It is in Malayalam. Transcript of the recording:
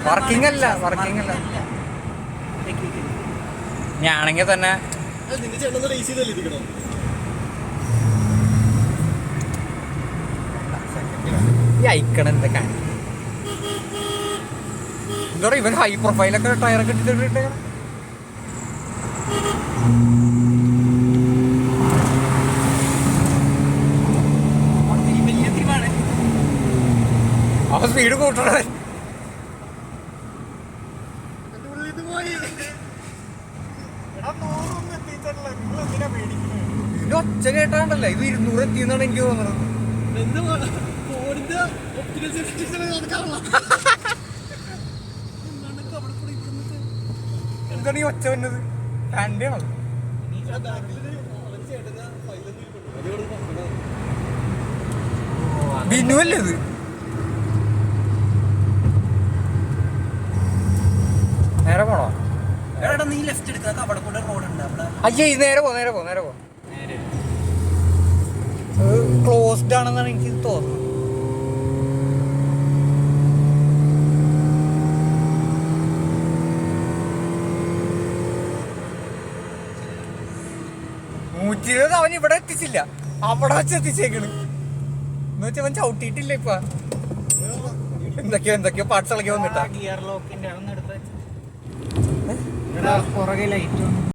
വർക്കിംഗ് അല്ല ഞാണെങ്കിൽ തന്നെ ഈ അയക്കണം എന്താ കാര്യം എന്താ പറയുക ഇവൻ ഹൈ പ്രൊഫൈലൊക്കെ ടയറൊക്കെ ഇട്ടിട്ട് അവൻ സ്പീഡ് കൂട്ടണേ ഇതിന്റെ ഒച്ച കേട്ടാണ്ടല്ലോ ഇത് 200 എത്തിയെന്നാണ് എനിക്ക് തോന്നുന്നത്. എന്താണ് ഈ ഒച്ച വന്നത്? ഫാൻ്റെ ആണോ? ബിനു അല്ലേ ഇത്? നേരെ പോണോ? നീ ലെഫ്റ്റ് എടുക്കുക, അവിടെ കൂടെ റോഡുണ്ട്. അയ്യേ നേരെ പോ ക്ലോസ്ഡ് ആണെന്നാണ് എനിക്ക് തോന്നുന്നത്. അവൻ ഇവിടെ എത്തിച്ചില്ല, അവിടെ വെച്ച് എത്തിച്ചേക്കണ് എന്ന് വെച്ചാൽ അവൻ ചവിട്ടിയിട്ടില്ല. ഇപ്പൊ എന്തൊക്കെയോ പാർട്സ് ഇളകി വന്നിട്ടാ. ഗിയർ ലോക്കിന്റെ പുറകെ ലൈറ്റ്